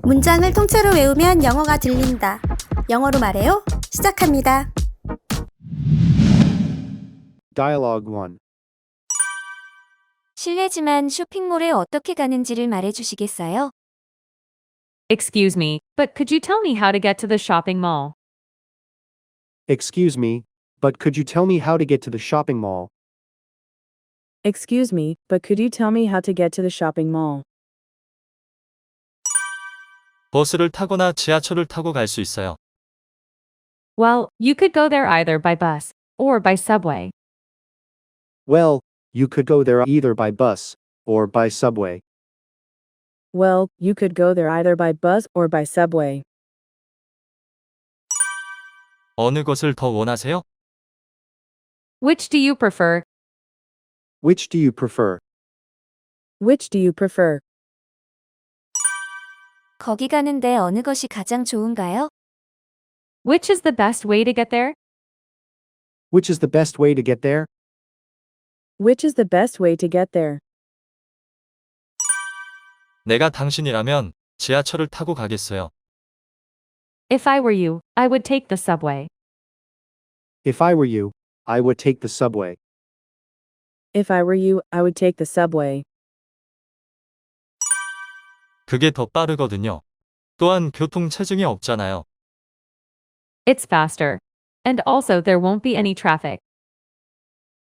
문장을 통째로 외우면 영어가 들린다. 영어로 말해요. 시작합니다. Dialogue 1. 실례지만 쇼핑몰에 어떻게 가는지를 말해주시겠어요? Excuse me, but could you tell me how to get to the shopping mall? Excuse me, but could you tell me how to get to the shopping mall? Excuse me, but could you tell me how to get to the shopping mall? 버스를 타거나 지하철을 타고 갈 수 있어요. Well, you could go there either by bus or by subway. Well, you could go there either by bus or by subway. Well, you could go there either by bus or by subway. 어느 것을 더 원하세요? Which do you prefer? Which do you prefer? Which do you prefer? 거기 가는데 어느 것이 가장 좋은가요? Which is the best way to get there? Which is the best way to get there? Which is the best way to get there? 내가 당신이라면 지하철을 타고 가겠어요. If I were you, I would take the subway. If I were you, I would take the subway. If I were you, I would take the subway. 그게 더 빠르거든요. 또한 교통 체증이 없잖아요. It's faster. And also there won't be any traffic.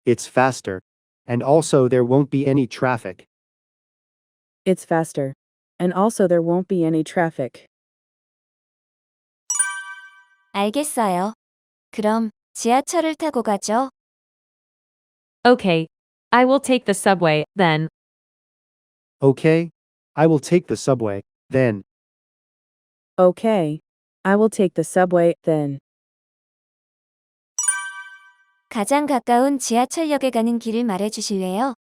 It's faster. And also there won't be any traffic. It's faster. And also there won't be any traffic. 알겠어요. 그럼 지하철을 타고 가죠. Okay. I will take the subway, then. Okay, I will take the subway, then. Okay. I will take the subway, then. 가장 가까운 지하철역에 가는 길을 말해주실래요?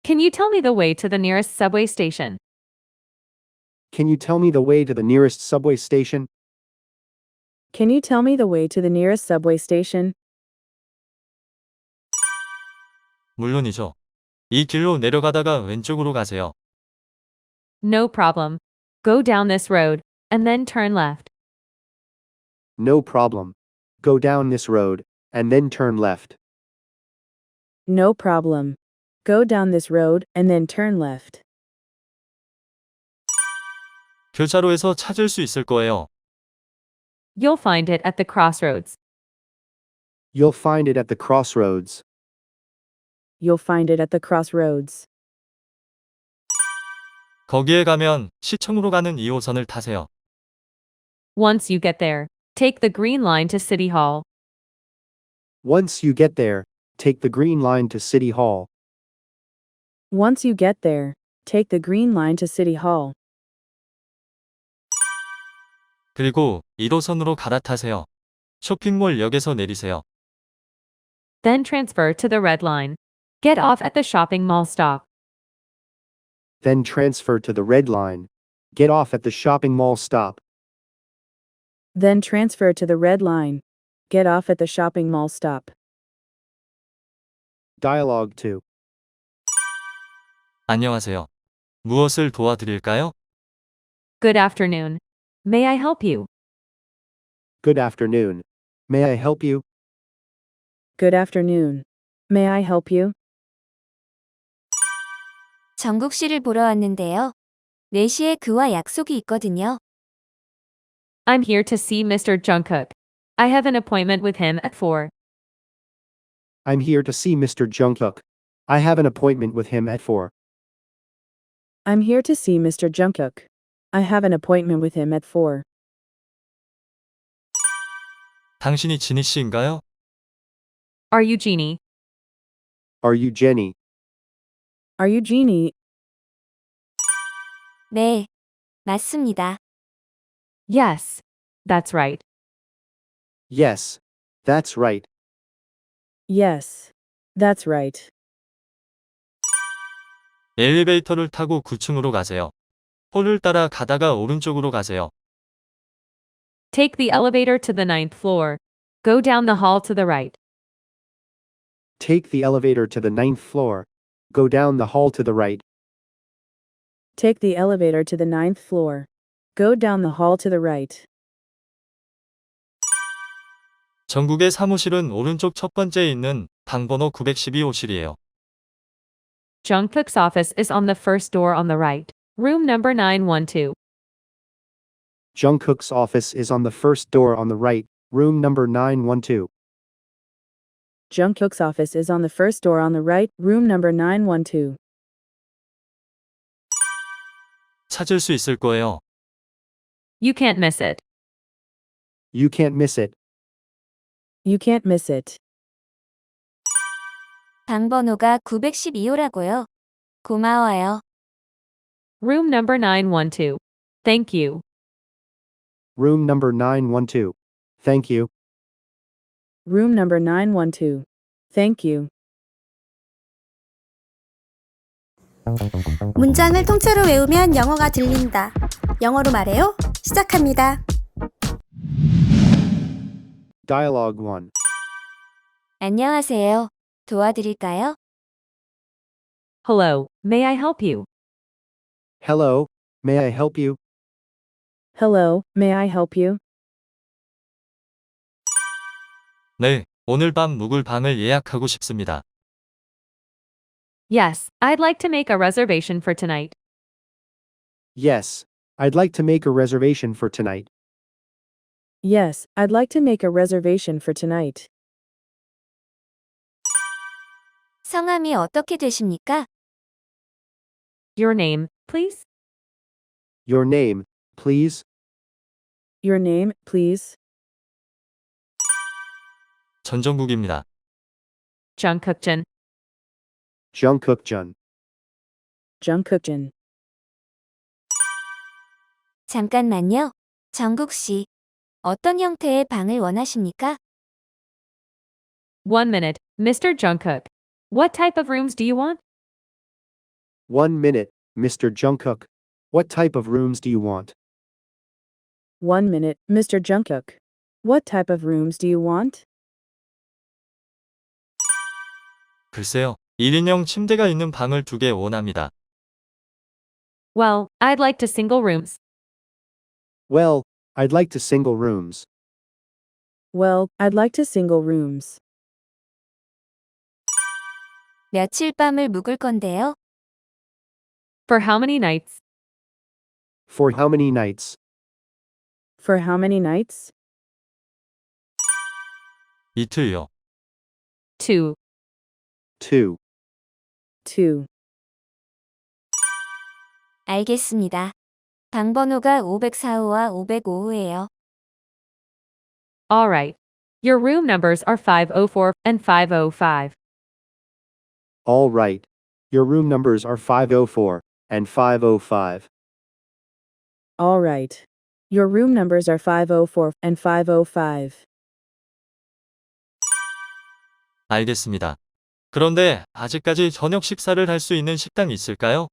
Can you tell me the way to the nearest subway station? Can you tell me the way to the nearest subway station? Can you tell me the way to the nearest subway station? 물론이죠. 이 길로 내려가다가 왼쪽으로 가세요. No problem. Go down this road, and then turn left. No problem. Go down this road, and then turn left. No problem. Go down this road and then turn left. 교차로에서 찾을 수 있을 거예요. You'll find it at the crossroads. You'll find it at the crossroads. You'll find it at the crossroads. 거기에 가면 시청으로 가는 2호선을 타세요. Once you get there, take the green line to City Hall. Once you get there, take the green line to City Hall. Once you get there, take the green line to City Hall. 그리고 1호선으로 갈아타세요. 쇼핑몰 역에서 내리세요. Then transfer to the red line. Get off at the shopping mall stop. Then transfer to the red line. Get off at the shopping mall stop. Then transfer to the red line. Get off at the shopping mall stop. Dialogue 2. 안녕하세요. 무엇을 도와드릴까요? Good afternoon. May I help you? Good afternoon. May I help you? Good afternoon. May I help you? 정국 씨를 보러 왔는데요. 4시에 그와 약속이 있거든요. I'm here to see Mr. Jungkook. I have an appointment with him at 4. I'm here to see Mr. Jungkook. I have an appointment with him at 4. I'm here to see Mr. Jungkook. I have an appointment with him at 4. 당신이 지니 씨인가요? Are you Jeannie? Are you Jenny? Are you Jeannie? 네, 맞습니다. Yes. That's right. Yes, that's right. Yes. That's right. 엘리베이터를 타고 9층으로 가세요. 홀을 따라 가다가 오른쪽으로 가세요. Take the elevator to the 9th floor. Go down the hall to the right. Take the elevator to the 9th floor. Go down the hall to the right. Take the elevator to the 9th floor. Go down the hall to the right. 전국의 사무실은 오른쪽 첫 번째에 있는 방번호 912호실이에요. Jungkook's office is on the first door on the right. Room number 912. Jungkook's office is on the first door on the right, room number 912. Jungkook's office is on the first door on the right, room number 912. 찾을 수 있을 거예요. You can't miss it. You can't miss it. You can't miss it. 방번호가 912호라고요. 고마워요. Room number 912. Thank you. Room number 912. Thank you. Room number 912. Thank you. 문장을 통째로 외우면 영어가 들린다. 영어로 말해요. 시작합니다. Dialogue 1. 안녕하세요. 도와드릴까요? Hello, may I help you? Hello, may I help you? Hello, may I help you? 네, 오늘 밤 묵을 방을 예약하고 싶습니다. Yes, I'd like to make a reservation for tonight. Yes, I'd like to make a reservation for tonight. Yes, I'd like to make a reservation for tonight. 성함이 어떻게 되십니까? Your name, please? Your name, please? Your name, please? 전정국입니다. Jungkookjin. Jungkookjun. Jungkookjin. 잠깐만요. 정국 씨. 어떤 형태의 방을 원하십니까? 1 minute, Mr. Jungkook. What type of rooms do you want? 1 minute, Mr. Jungkook. What type of rooms do you want? 1 minute, Mr. Jungkook. What type of rooms do you want? 글쎄요, 1인용 침대가 있는 방을 2개 원합니다. Well, I'd like to single rooms. Well, I'd like to single rooms. Well, I'd like to single rooms. 며칠 밤을 묵을 건데요. For how many nights? For how many nights? For how many nights? 이틀요. 2. 2. 2. 알겠습니다. 방번호가 504호와 505호예요. All right. Your room numbers are 504 and 505. All right. Your room numbers are 504 and 505. All right. Your room numbers are 504 and 505. 알겠습니다. 그런데 아직까지 저녁 식사를 할 수 있는 식당이 있을까요?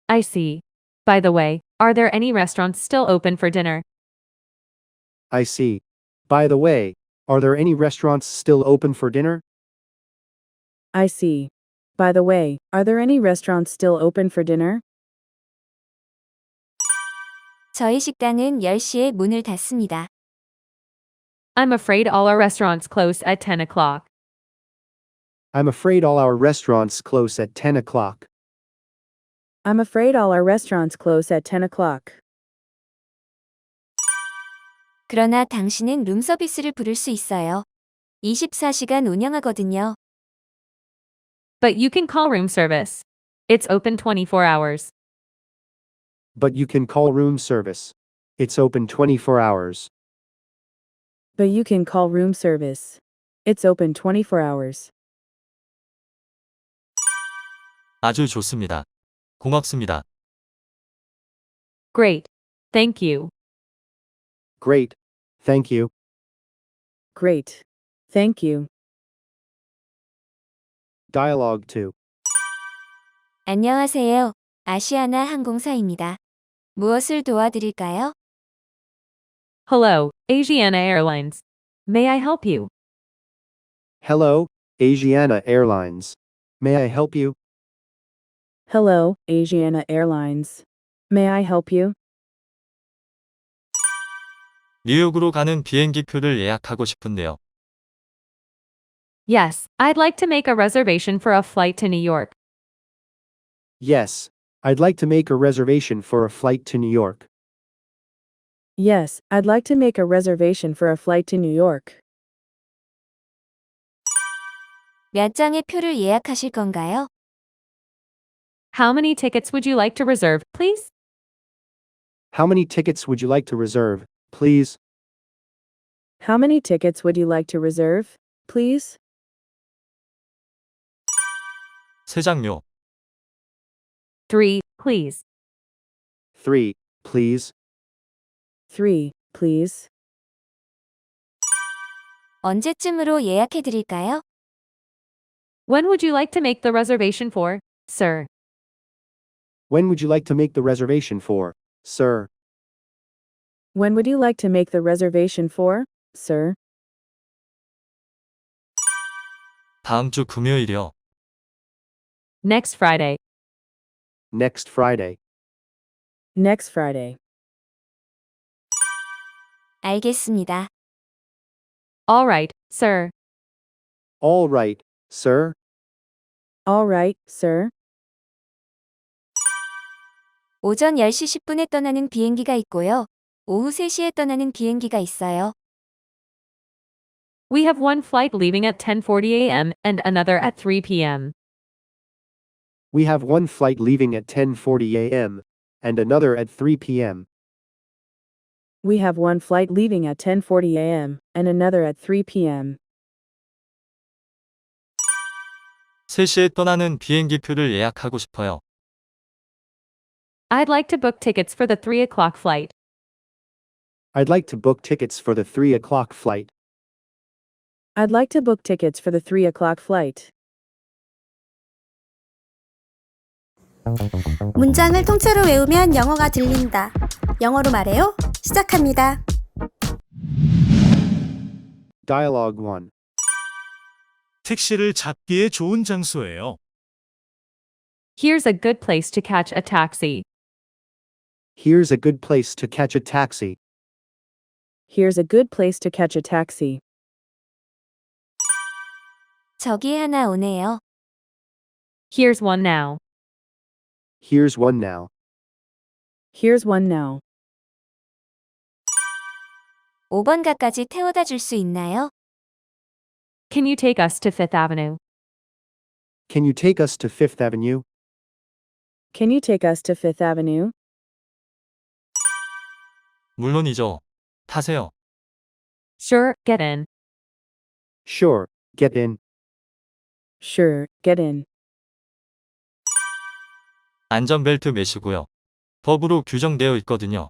I see. By the way, are there any restaurants still open for dinner? I see. By the way, are there any restaurants still open for dinner? I see. By the way, are there any restaurants still open for dinner? 저희 식당은 10시에 문을 닫습니다. I'm afraid all our restaurants close at 10 o'clock. I'm afraid all our restaurants close at 10 o'clock. I'm afraid all our restaurants close at 10 o'clock. 그러나 당신은 룸서비스를 부를 수 있어요. 24시간 운영하거든요. But you can call room service. It's open 24 hours. But you can call room service. It's open 24 hours. But you can call room service. It's open 24 hours. 아주 좋습니다. 고맙습니다. Great. Thank you. Great. Thank you. Great. Thank you. Dialogue 2. 안녕하세요. 아시아나 항공사입니다. 무엇을 도와드릴까요? Hello, Asiana Airlines. May I help you? Hello, Asiana Airlines. May I help you? Hello, Asiana Airlines. May I help you? 뉴욕으로 가는 비행기표를 예약하고 싶은데요. Yes, I'd like to make a reservation for a flight to New York. Yes, I'd like to make a reservation for a flight to New York. Yes, I'd like to make a reservation for a flight to New York. 몇 장의 표를 예약하실 건가요? How many tickets would you like to reserve, please? How many tickets would you like to reserve, please? How many tickets would you like to reserve, please? 세 장요. 3, please. 3, please. 3, please. 언제쯤으로 예약해 드릴까요? When would you like to make the reservation for, sir? When would you like to make the reservation for, sir? When would you like to make the reservation for, sir? 다음 주 금요일이요. Next Friday. Next Friday. Next Friday. 알겠습니다. All right, sir. All right, sir. All right, sir. 오전 10시 10분에 떠나는 비행기가 있고요. 오후 3시에 떠나는 비행기가 있어요. We have one flight leaving at 10:40 a.m. and another at 3 p.m. We have one flight leaving at 10:40 a.m. and another at 3 p.m. We have one flight leaving at 10:40 a.m. and another at 3 p.m. 3시에 떠나는 비행기표를 예약하고 싶어요. I'd like to book tickets for the 3 o'clock flight. I'd like to book tickets for the 3 o'clock flight. I'd like to book tickets for the 3 o'clock flight. 문장을 통째로 외우면 영어가 들린다. 영어로 말해요. 시작합니다. Dialogue 1. 택시를 잡기에 좋은 장소예요. Here's a good place to catch a taxi. Here's a good place to catch a taxi. Here's a good place to catch a taxi. 저기 하나 오네요. Here's one now. Here's one now. Here's one now. 5번가까지 태워다 줄 수 있나요? Can you take us to Fifth Avenue? Can you take us to Fifth Avenue? Can you take us to Fifth Avenue? 물론이죠. 타세요. Sure, get in. Sure, get in. Sure, get in. 안전벨트 매시고요. 법으로 규정되어 있거든요.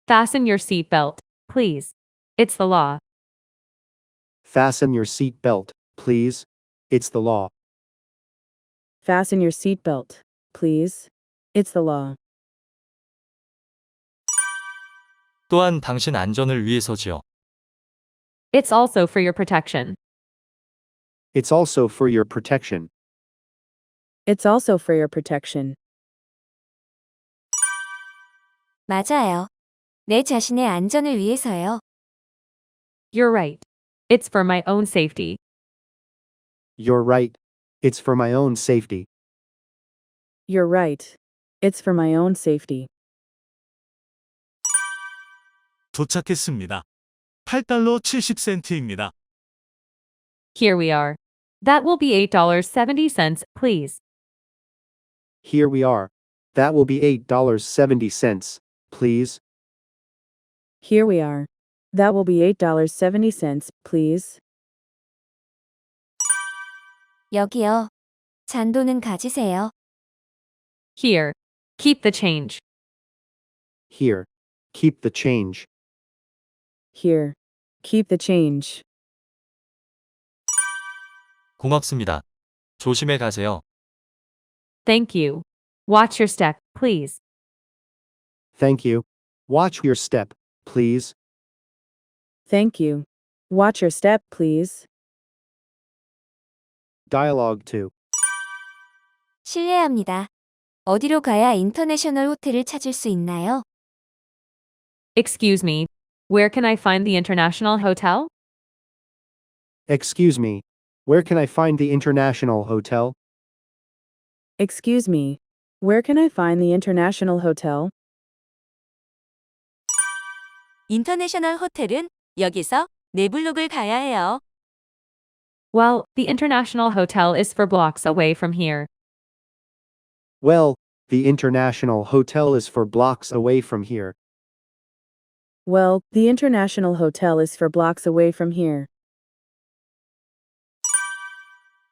Fasten your seatbelt, please. It's the law. Fasten your seat belt, please. It's the law. Fasten your seatbelt, please. It's the law. 또한 당신 안전을 위해서지요. It's also for your protection. It's also for your protection. It's also for your protection. 맞아요. 내 자신의 안전을 위해서요. You're right. It's for my own safety. You're right. It's for my own safety. You're right. It's for my own safety. 도착했습니다. 8달러 70센트입니다. Here we are. That will be $8.70, please. Here we are. That will be $8.70, please. Here we are. That will be $8.70, please. 여기요. 잔돈은 가지세요. Here. Keep the change. Here. Keep the change. Here. Keep the change. 고맙습니다. 조심해 가세요. Thank you. Watch your step, please. Thank you. Watch your step, please. Thank you. Watch your step, please. Dialogue 2. 실례합니다. 어디로 가야 인터내셔널 호텔을 찾을 수 있나요? Excuse me. Where can I find the International Hotel? Excuse me. Where can I find the International Hotel? Excuse me. Where can I find the International Hotel? 인터내셔널 호텔은 여기서 4블록을 가야 해요. Well, the International Hotel is 4 blocks away from here. Well, the International Hotel is 4 blocks away from here. Well, the International Hotel is 4 blocks away from here.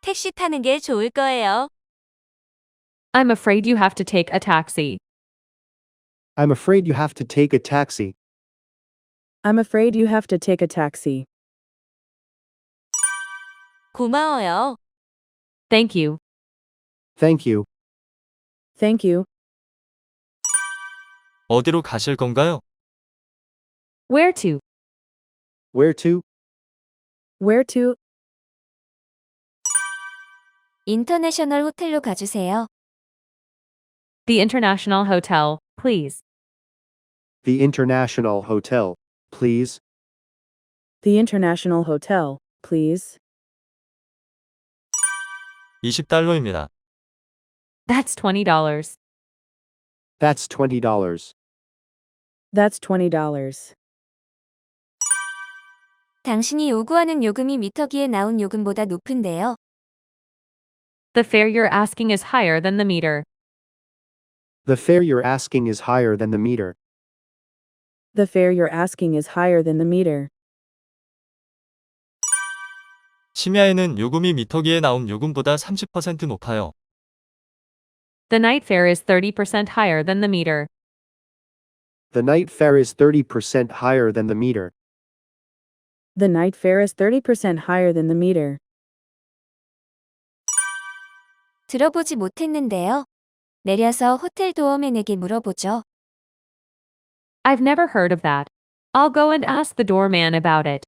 택시 타는 게 좋을 거예요. I'm afraid you have to take a taxi. I'm afraid you have to take a taxi. I'm afraid you have to take a taxi. 고마워요. Thank you. Thank you. Thank you. 어디로 가실 건가요? Where to? Where to? Where to? 인터내셔널 호텔로 가주세요. The International Hotel, please. The International Hotel, please. The International Hotel, please. $20입니다. That's $20. That's $20. That's $20. 당신이 요구하는 요금이 미터기에 나온 요금보다 높은데요. The fare you're asking is higher than the meter. The fare you're asking is higher than the meter. The fare you're asking is higher than the meter. 심야에는 요금이 미터기에 나온 요금보다 30% 높아요. The night fare is 30% higher than the meter. The night fare is 30% higher than the meter. The night fare is 30% higher than the meter. 들어보지 못했는데요. 내려서 호텔 도어맨에게 물어보죠. I've never heard of that. I'll go and ask the doorman about it.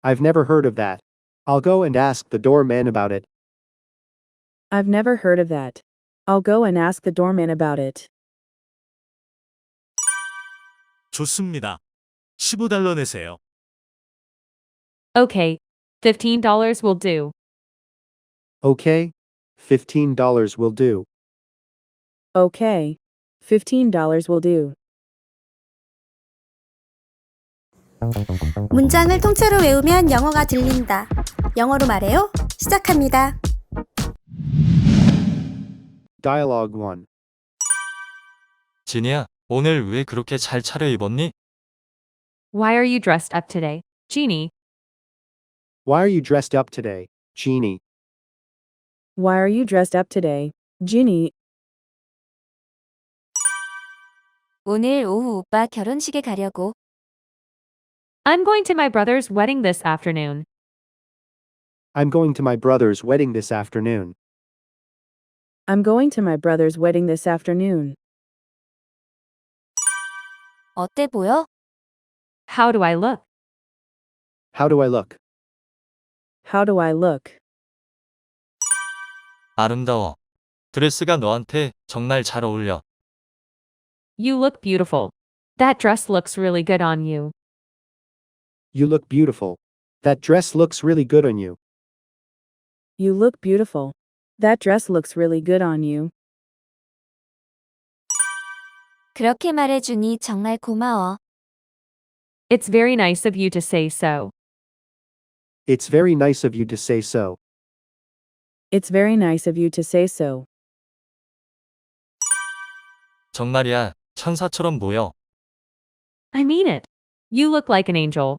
I've never heard of that. I'll go and ask the doorman about it. I've never heard of that. I'll go and ask the doorman about it. 좋습니다. $15 내세요. Okay. $15 will do. Okay? $15 will do. Okay. $15 will do. 문장을 통째로 외우면 영어가 들린다. 영어로 말해요. 시작합니다. Dialogue 1. 지니야, 오늘 왜 그렇게 잘 차려입었니? Why are you dressed up today, Jeannie? Why are you dressed up today, Jeannie? Why are you dressed up today, Jeannie? 오늘 오후 오빠 결혼식에 가려고. I'm going to my brother's wedding this afternoon. I'm going to my brother's wedding this afternoon. I'm going to my brother's wedding this afternoon. 어때 보여? How do I look? How do I look? How do I look? 아름다워. 드레스가 너한테 정말 잘 어울려. You look beautiful. That dress looks really good on you. You look beautiful. That dress looks really good on you. You look beautiful. That dress looks really good on you. 그렇게 말해주니 정말 고마워. It's very nice of you to say so. It's very nice of you to say so. It's very nice of you to say so. 정말이야, 천사처럼 보여. I mean it. You look like an angel.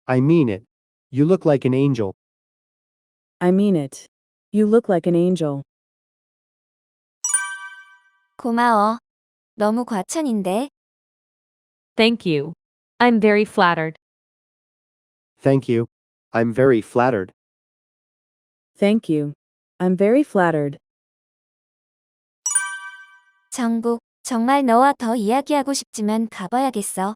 I mean it. You look like an angel. I mean it. You look like an angel. 고마워. 너무 과찬인데. Thank you. I'm very flattered. Thank you. I'm very flattered. Thank you. I'm very flattered. 정국, 정말 너와 더 이야기하고 싶지만 가봐야겠어.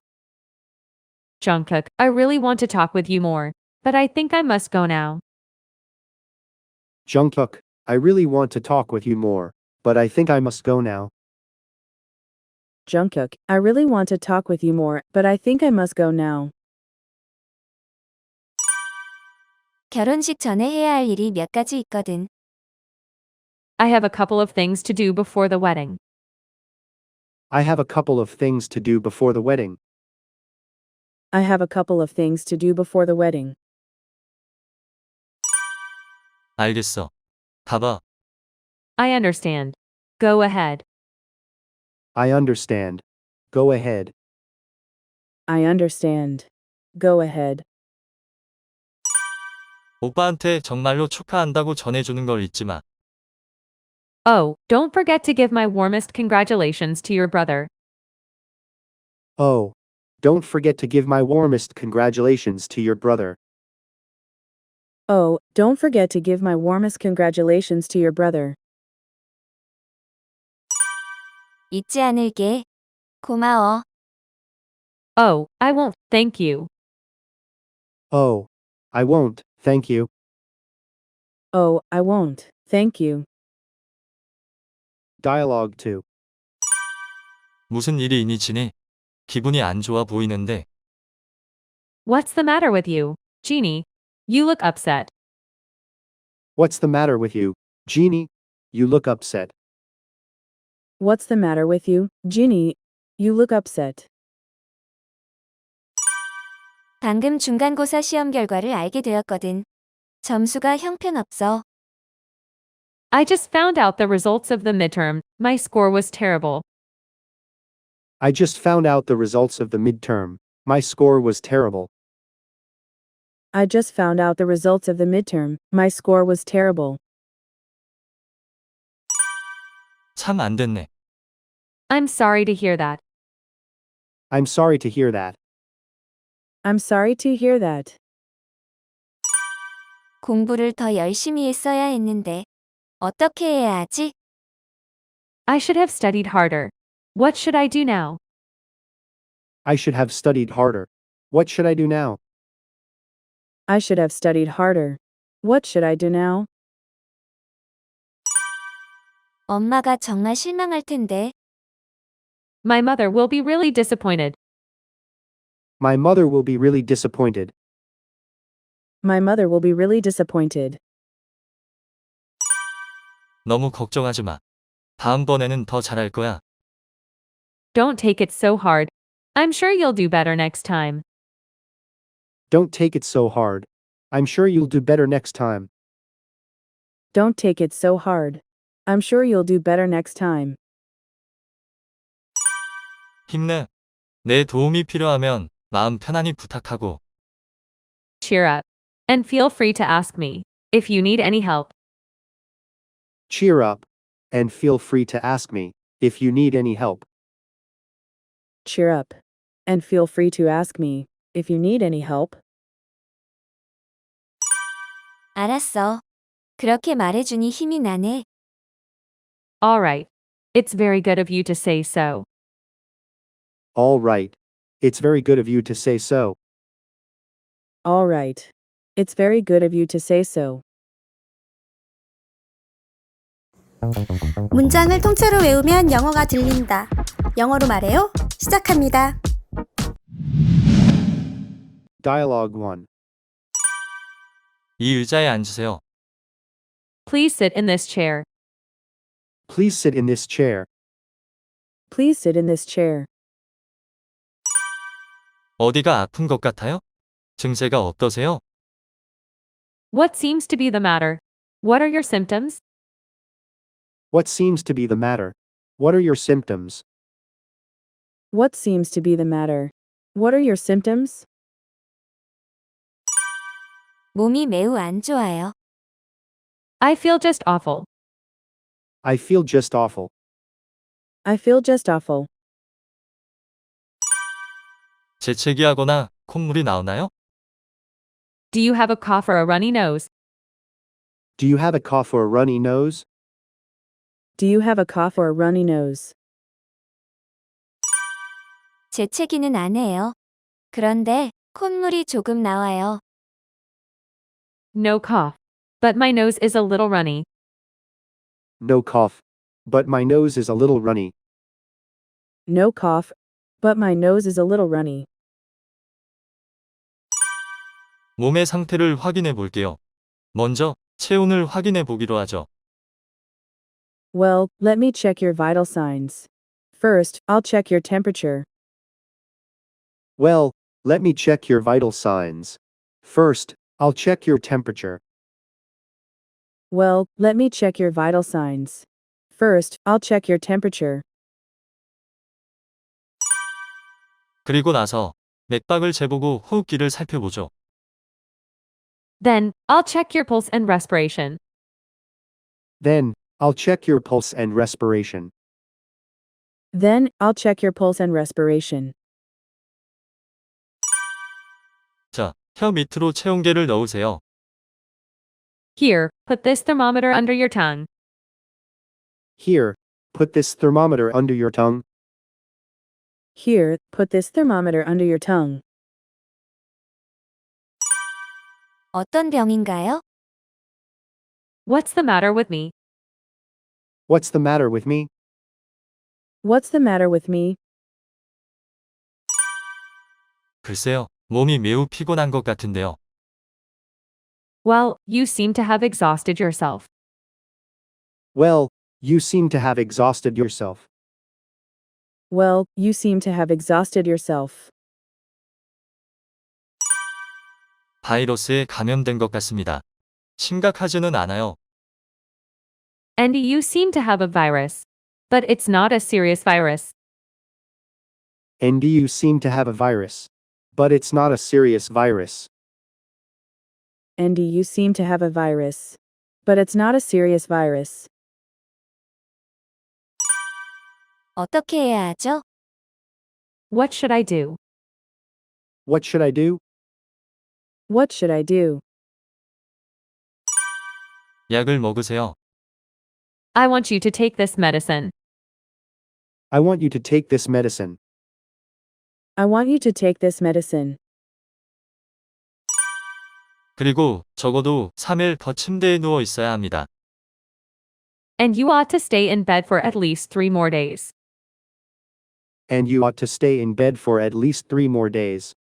Jungkook, I really want to talk with you more, but I think I must go now. Jungkook, I really want to talk with you more, but I think I must go now. Jungkook, I really want to talk with you more, but I think I must go now. 결혼식 전에 해야 할 일이 몇 가지 있거든. I have a couple of things to do before the wedding. I have a couple of things to do before the wedding. I have a couple of things to do before the wedding. 알겠어. 가봐. I understand. Go ahead. I understand. Go ahead. I understand. Go ahead. 오빠한테 정말로 축하한다고 전해주는 걸 잊지 마. Oh, don't forget to give my warmest congratulations to your brother. Oh, don't forget to give my warmest congratulations to your brother. Oh, don't forget to give my warmest congratulations to your brother. 잊지 않을게. 고마워. Oh, I won't, thank you. Oh, I won't, thank you. Oh, I won't, thank you. Dialogue 2. 무슨 일이 있니 지니? 기분이 안 좋아 보이는데. What's the matter with you, Jeannie? You look upset. What's the matter with you, Jeannie? You look upset. What's the matter with you, Jeannie? You look upset. 방금 중간고사 시험 결과를 알게 되었거든. 점수가 형편없어. I just found out the results of the midterm. My score was terrible. I just found out the results of the midterm. My score was terrible. I just found out the results of the midterm. My score was terrible. 참 안 됐네. I'm sorry to hear that. I'm sorry to hear that. I'm sorry to hear that. 공부를 더 열심히 했어야 했는데. 어떻게 해야 하지? I should have studied harder. What should I do now? I should have studied harder. What should I do now? I should have studied harder. What should I do now? 엄마가 정말 실망할 텐데. My mother will be really disappointed. My mother will be really disappointed. My mother will be really disappointed. 너무 걱정하지 마. 다음번에는 더 잘할 거야. Don't take it so hard. I'm sure you'll do better next time. Don't take it so hard. I'm sure you'll do better next time. Don't take it so hard. I'm sure you'll do better next time. 힘내. 내 도움이 필요하면 마음 편안히 부탁하고. Cheer up. And feel free to ask me if you need any help. Cheer up. And feel free to ask me if you need any help. Cheer up. And feel free to ask me if you need any help. 알았어. 그렇게 말해주니 힘이 나네. All right. It's very good of you to say so. All right. It's very good of you to say so. All right. It's very good of you to say so. 문장을 통째로 외우면 영어가 들린다. 영어로 말해요. 시작합니다. Dialogue 1. 이 의자에 앉으세요. Please sit in this chair. Please sit in this chair. Please sit in this chair. 어디가 아픈 것 같아요? 증세가 어떠세요? What seems to be the matter? What are your symptoms? What seems to be the matter? What are your symptoms? What seems to be the matter? What are your symptoms? 몸이 매우 안 좋아요. I feel just awful. I feel just awful. I feel just awful. 재채기하거나 콧물이 나오나요? Do you have a cough or a runny nose? Do you have a cough or a runny nose? Do you have a cough or a runny nose? 재채기는 안 해요. 그런데 콧물이 조금 나와요. No cough. But my nose is a little runny. No cough. But my nose is a little runny. No cough, but my nose is a little runny. 몸의 상태를 확인해 볼게요. 먼저 체온을 확인해 보기로 하죠. Well, let me check your vital signs. First, I'll check your temperature. Well, let me check your vital signs. First, I'll check your temperature. Well, let me check your vital signs. First, I'll check your temperature. 그리고 나서 맥박을 재보고 호흡기를 살펴보죠. Then, I'll check your pulse and respiration. Then, I'll check your pulse and respiration. Then, I'll check your pulse and respiration. 자, 혀 밑으로 체온계를 넣으세요. Here, put this thermometer under your tongue. Here, put this thermometer under your tongue. Here, put this thermometer under your tongue. 어떤 병인가요? What's the matter with me? What's the matter with me? What's the matter with me? 글쎄요, 몸이 매우 피곤한 것 같은데요. Well, you seem to have exhausted yourself. Well, you seem to have exhausted yourself. Well, you seem to have exhausted yourself. 바이러스에 감염된 것 같습니다. 심각하지는 않아요. And you seem to have a virus. But it's not a serious virus. And you seem to have a virus. But it's not a serious virus. And you seem to have a virus. But it's not a serious virus. 어떻게 해야 하죠? What should I do? What should I do? What should I do? 약을 먹으세요. I want you to take this medicine. I want you to take this medicine. I want you to take this medicine. 그리고 적어도 3일 더 침대에 누워 있어야 합니다. And you ought to stay in bed for at least 3 more days. And you ought to stay in bed for at least 3 more days.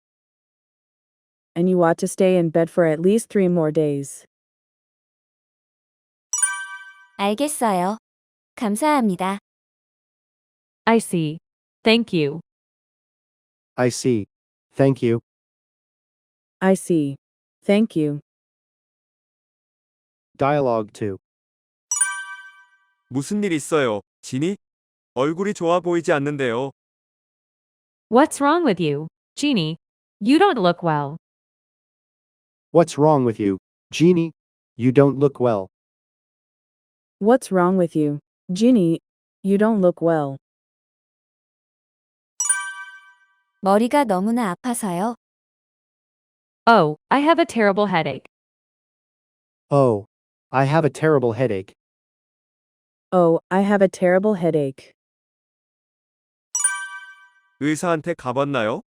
And you ought to stay in bed for at least 3 more days. 알겠어요. 감사합니다. I see. Thank you. I see. Thank you. I see. Thank you. Dialogue 2. 무슨 일 있어요, 지니? 얼굴이 좋아 보이지 않는데요. What's wrong with you, Jeannie? You don't look well. What's wrong with you, Jeannie? You don't look well. What's wrong with you, Ginny? You don't look well. 머리가 너무나 아파서요. Oh, I have a terrible headache. Oh, I have a terrible headache. Oh, I have a terrible headache. 의사한테 가봤나요?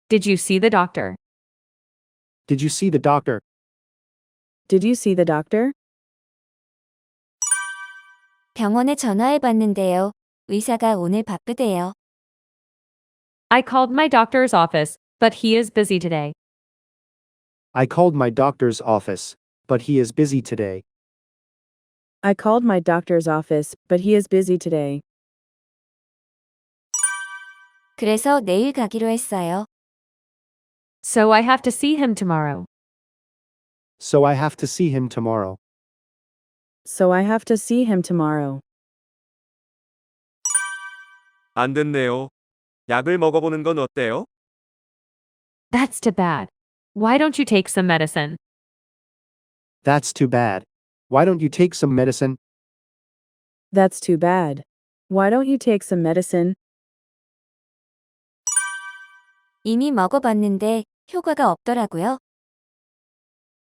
Did you see the doctor? Did you see the doctor? Did you see the doctor? 병원에 전화해 봤는데요. 의사가 오늘 바쁘대요. I called my doctor's office, but he is busy today. I called my doctor's office, but he is busy today. I called my doctor's office, but he is busy today. 그래서 내일 가기로 했어요. So I have to see him tomorrow. So I have to see him tomorrow. So I have to see him tomorrow. 안 됐네요. 약을 먹어보는 건 어때요? That's too bad. Why don't you take some medicine? That's too bad. Why don't you take some medicine? That's too bad. Why don't you take some medicine? 이미 먹어봤는데 효과가 없더라고요.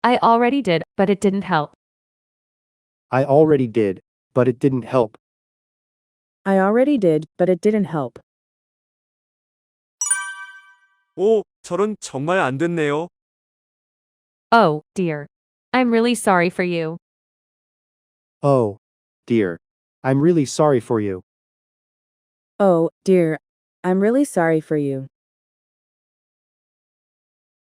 I already did, but it didn't help. I already did, but it didn't help. I already did, but it didn't help. 오, 저런 정말 안 됐네요. Oh, dear. I'm really sorry for you. Oh, dear. I'm really sorry for you. Oh, dear. I'm really sorry for you.